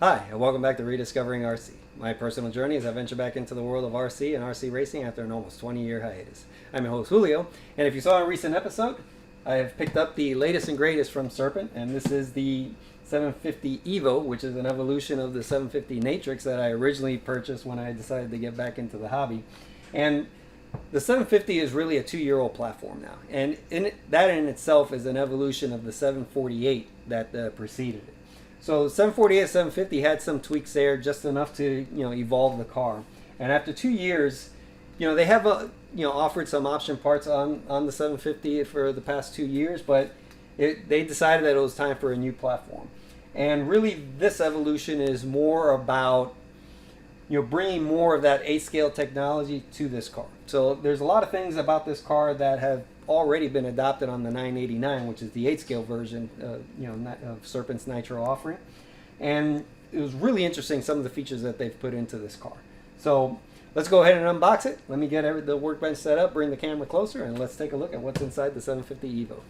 Hi, and welcome back to Rediscovering RC. My personal journey as I venture back into the world of RC and RC racing after an almost 20-year hiatus. I'm your host, Julio, and if you saw a recent episode, I have picked up the latest and greatest from Serpent, and this is the 750 EVO, which is an evolution of the 750 Natrix that I originally purchased when I decided to get back into the hobby. And the 750 is really a 2-year-old platform now, and that in itself is an evolution of the 748 that preceded it. So 748, 750 had some tweaks there, just enough to evolve the car. And after 2 years, they have offered some option parts on the 750 for the past 2 years, but they decided that it was time for a new platform. And really, this evolution is more about bringing more of that 8-scale technology to this car. So there's a lot of things about this car that have already been adopted on the 989, which is the 8-scale version of Serpent's Nitro offering. And it was really interesting, some of the features that they've put into this car. So let's go ahead and unbox it. Let me get the workbench set up, bring the camera closer, and let's take a look at what's inside the 750 EVO.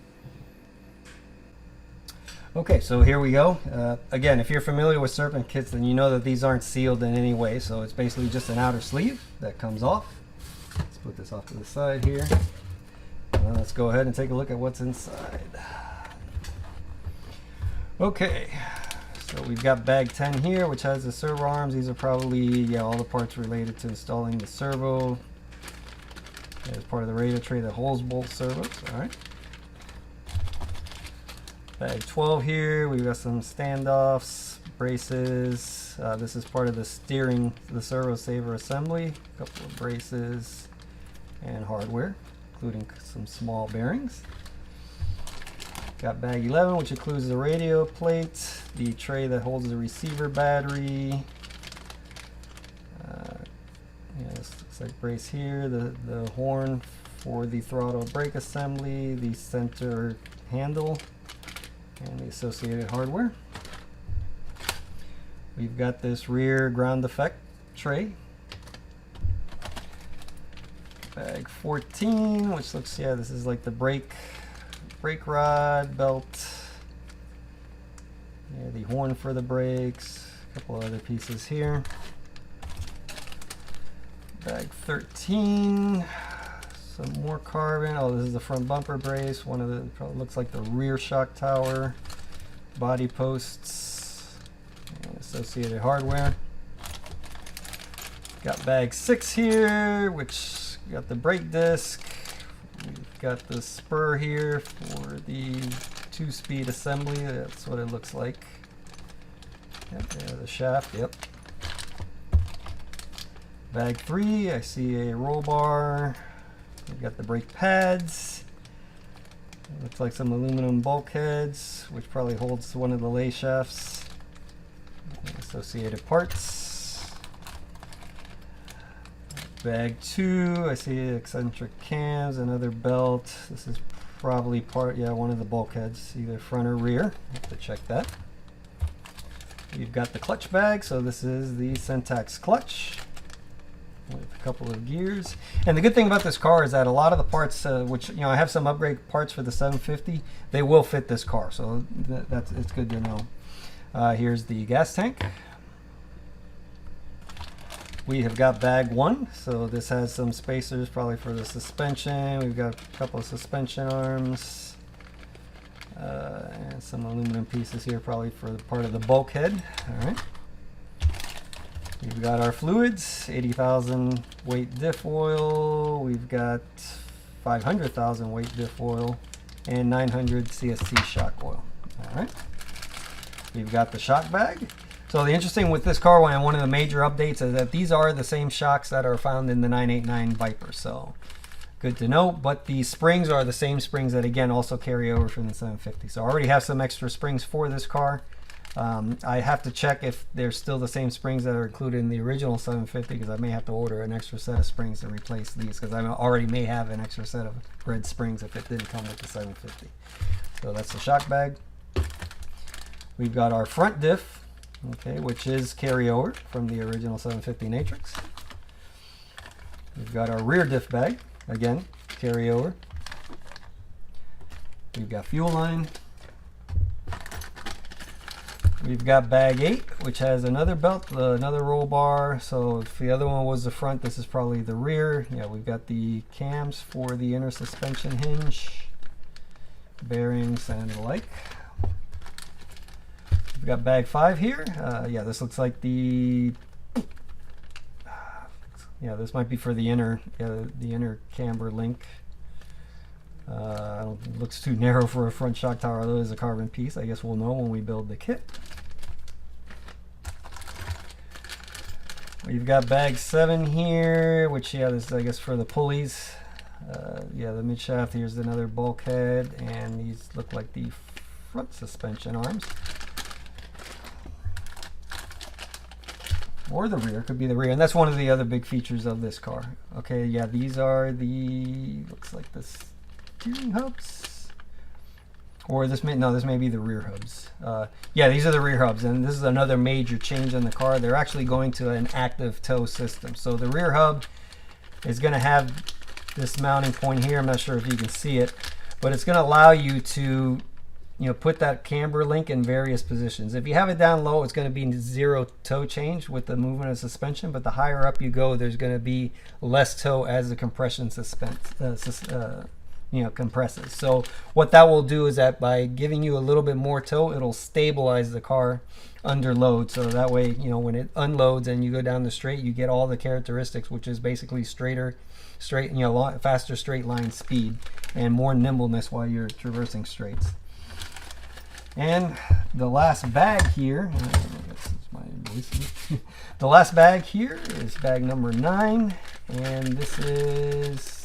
Okay, so here we go. Again, if you're familiar with Serpent kits, then you know that these aren't sealed in any way. So it's basically just an outer sleeve that comes off. Let's put this off to the side here. Let's go ahead and take a look at what's inside. Okay, so we've got bag 10 here, which has the servo arms. These are probably all the parts related to installing the servo. As part of the radio tray that holds both servos. All right. Bag 12 here, we've got some standoffs, braces. This is part of the steering, the servo saver assembly. A couple of braces and hardware, including some small bearings. Got bag 11, which includes the radio plate, the tray that holds the receiver battery. This looks like brace here, the horn for the throttle brake assembly, the center handle, and the associated hardware. We've got this rear ground effect tray. Bag 14, which looks, this is like the brake rod, belt, the horn for the brakes, a couple of other pieces here. Bag 13, some more carbon. Oh, this is the front bumper brace. One of the, probably looks like the rear shock tower, body posts, and associated hardware. Got bag 6 here, which got the brake disc. We've got the spur here for the 2-speed assembly. That's what it looks like. Yep, there's the shaft. Yep. Bag 3, I see a roll bar. We've got the brake pads. It looks like some aluminum bulkheads, which probably holds one of the lay shafts. Associated parts. Bag 2, I see eccentric cams, another belt. This is probably one of the bulkheads, either front or rear. I have to check that. We've got the clutch bag, so this is the Syntax clutch with a couple of gears. And the good thing about this car is that a lot of the parts, which I have some upgrade parts for the 750, they will fit this car, so it's good to know. Here's the gas tank. We have got bag 1, so this has some spacers probably for the suspension. We've got a couple of suspension arms and some aluminum pieces here probably for the part of the bulkhead. All right. We've got our fluids, 80,000 weight diff oil. We've got 500,000 weight diff oil and 900 CST shock oil. All right. We've got the shock bag. So the interesting with this car, one of the major updates is that these are the same shocks that are found in the 989 Viper. So good to know, but the springs are the same springs that again also carry over from the 750. So I already have some extra springs for this car. I have to check if they're still the same springs that are included in the original 750, because I may have to order an extra set of springs to replace these, because I already may have an extra set of red springs if it didn't come with the 750. So that's the shock bag. We've got our front diff, okay, which is carryover from the original 750 Natrix. We've got our rear diff bag, again, carryover. We've got fuel line. We've got bag 8, which has another belt, another roll bar. So if the other one was the front, this is probably the rear. Yeah, we've got the cams for the inner suspension hinge, bearings, and the like. We've got bag 5 here. Yeah, this looks like the... yeah, this might be for the inner, the inner camber link. It looks too narrow for a front shock tower, although it is a carbon piece. I guess we'll know when we build the kit. We've got bag 7 here, which, yeah, this is, I guess, for the pulleys. Yeah, the mid shaft. Here's another bulkhead, and these look like the front suspension arms. Or the rear, could be the rear, and that's one of the other big features of this car. Okay, yeah, these are the, looks like the steering hubs. Or this may, no, this may be the rear hubs. Yeah, these are the rear hubs, and this is another major change in the car. They're actually going to an active tow system. So the rear hub is going to have this mounting point here. I'm not sure if you can see it, but it's going to allow you to, you know, put that camber link in various positions. If you have it down low, it's going to be 0 toe change with the movement of suspension, but the higher up you go, there's going to be less toe as the compression compresses. So what that will do is that by giving you a little bit more toe, it'll stabilize the car under load. So that way, you know, when it unloads and you go down the straight, you get all the characteristics, which is basically faster straight line speed and more nimbleness while you're traversing straights. And the last bag here, the last bag here is bag number 9, and this is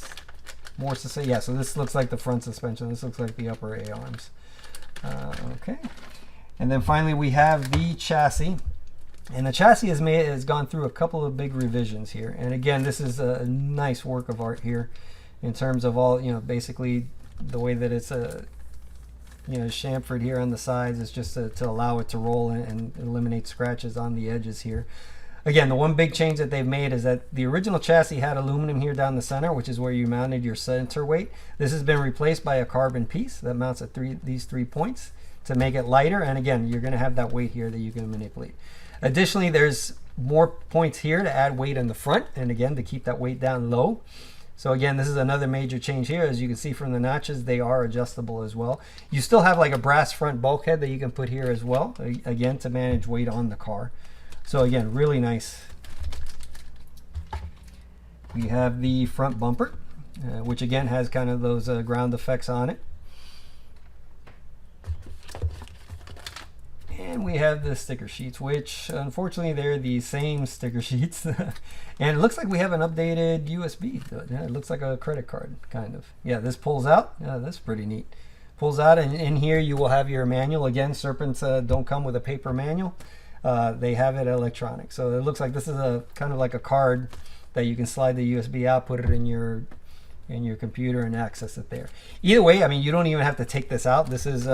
more to say, yeah, so this looks like the front suspension. This looks like the upper A arms. Okay, and then finally we have the chassis, and the chassis has gone through a couple of big revisions here. And again, this is a nice work of art here in terms of all, you know, basically the way that it's chamfered here on the sides is just to allow it to roll and eliminate scratches on the edges here. Again, the one big change that they've made is that the original chassis had aluminum here down the center, which is where you mounted your center weight. This has been replaced by a carbon piece that mounts at these 3 points to make it lighter. And again, you're going to have that weight here that you can manipulate. Additionally, there's more points here to add weight in the front, and again, to keep that weight down low. So again, this is another major change here. As you can see from the notches, they are adjustable as well. You still have like a brass front bulkhead that you can put here as well, again, to manage weight on the car. So again, really nice. We have the front bumper, which again has kind of those ground effects on it. And we have the sticker sheets, which unfortunately they're the same sticker sheets. And it looks like we have an updated USB. Yeah, it looks like a credit card, kind of. Yeah, this pulls out. Yeah, that's pretty neat. Pulls out, and in here you will have your manual. Again, Serpents don't come with a paper manual. They have it electronic. So it looks like this is a kind of like a card that you can slide the USB out, put it in your computer, and access it there. Either way, I mean, you don't even have to take this out. This is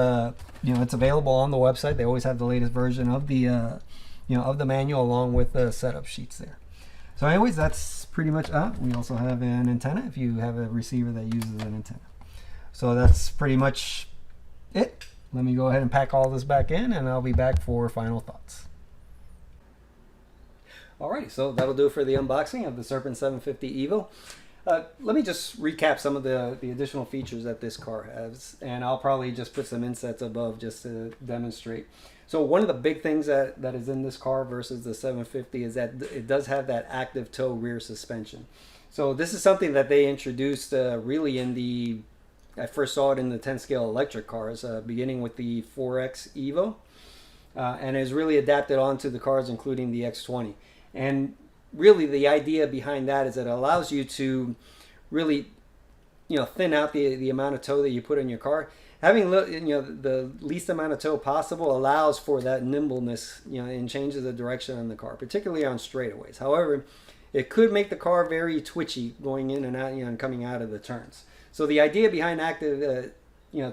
it's available on the website. They always have the latest version of the of the manual along with the setup sheets there. So anyways, that's pretty much we also have an antenna if you have a receiver that uses an antenna. So that's pretty much it. Let me go ahead and pack all this back in, and I'll be back for final thoughts. Alrighty, so that'll do it for the unboxing of the Serpent 750 EVO. Let me just recap some of the additional features that this car has, and I'll probably just put some insets above just to demonstrate. So one of the big things that is in this car versus the 750 is that it does have that active tow rear suspension. So this is something that they introduced really I first saw it in the 10 scale electric cars, beginning with the 4X EVO, and is really adapted onto the cars, including the X20. And really the idea behind that is that it allows you to really, thin out the amount of tow that you put in your car. Having the least amount of tow possible allows for that nimbleness, and changes the direction on the car, particularly on straightaways. However, it could make the car very twitchy going in and out, and coming out of the turns. So the idea behind active,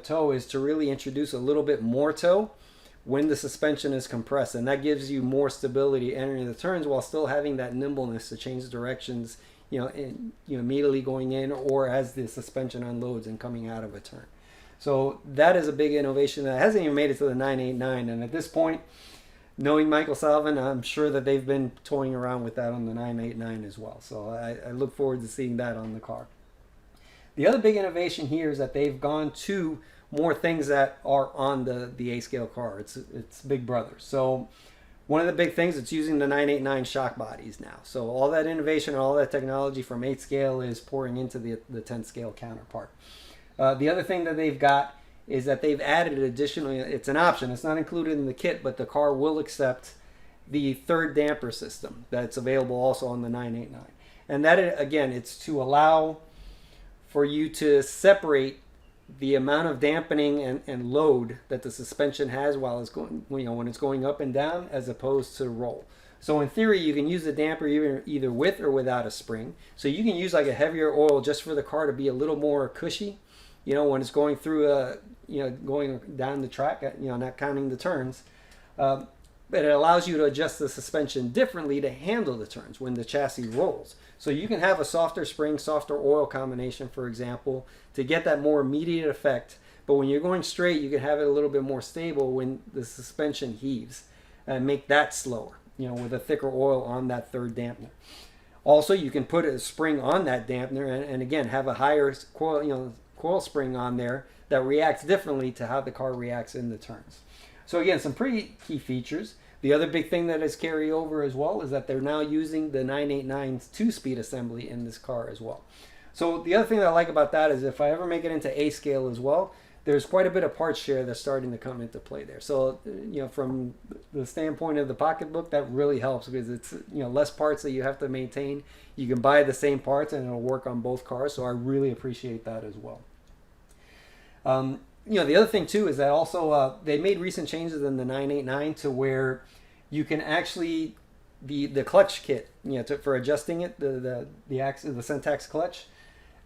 tow is to really introduce a little bit more tow when the suspension is compressed, and that gives you more stability entering the turns while still having that nimbleness to change directions, immediately going in or as the suspension unloads and coming out of a turn. So that is a big innovation that hasn't even made it to the 989, and at this point, knowing Michael Salvin, I'm sure that they've been toying around with that on the 989 as well. So I look forward to seeing that on the car. The other big innovation here is that they've gone to more things that are on the A-scale car. It's big brother. So one of the big things, it's using the 989 shock bodies now. So all that innovation and all that technology from 8 scale is pouring into the 10 scale counterpart. The other thing that they've got is that they've added additionally, it's an option, it's not included in the kit, but the car will accept the third damper system that's available also on the 989. And that, again, it's to allow for you to separate the amount of dampening and load that the suspension has while it's going, when it's going up and down, as opposed to roll. So in theory, you can use the damper either with or without a spring. So you can use like a heavier oil just for the car to be a little more cushy, when it's going through going down the track, not counting the turns. But it allows you to adjust the suspension differently to handle the turns when the chassis rolls. So you can have a softer spring, softer oil combination, for example, to get that more immediate effect. But when you're going straight, you can have it a little bit more stable when the suspension heaves and make that slower, with a thicker oil on that third dampener. Also, you can put a spring on that dampener and again, have a higher coil spring on there that reacts differently to how the car reacts in the turns. So again, some pretty key features. The other big thing that is carry over as well is that they're now using the 989's 2-speed assembly in this car as well. So the other thing that I like about that is if I ever make it into A scale as well, there's quite a bit of parts share that's starting to come into play there. So, from the standpoint of the pocketbook, that really helps because it's, less parts that you have to maintain. You can buy the same parts and it'll work on both cars. So I really appreciate that as well. The other thing too is that also they made recent changes in the 989 to where you can actually the clutch kit, for adjusting it, the Syntax clutch.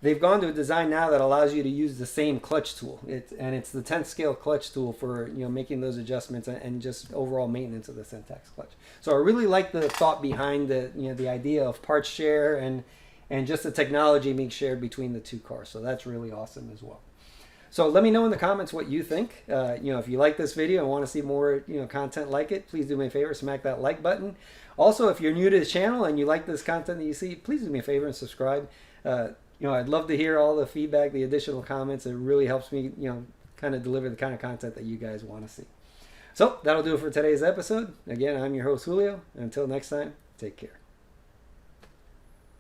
They've gone to a design now that allows you to use the same clutch tool. It's the 10th scale clutch tool for making those adjustments and just overall maintenance of the Syntax clutch. So I really like the thought behind the idea of parts share and just the technology being shared between the two cars. So that's really awesome as well. So let me know in the comments what you think. If you like this video and want to see more content like it, please do me a favor, smack that like button. Also, if you're new to the channel and you like this content that you see, please do me a favor and subscribe. I'd love to hear all the feedback, the additional comments. It really helps me, kind of deliver the kind of content that you guys want to see. So that'll do it for today's episode. Again, I'm your host, Julio. Until next time, take care.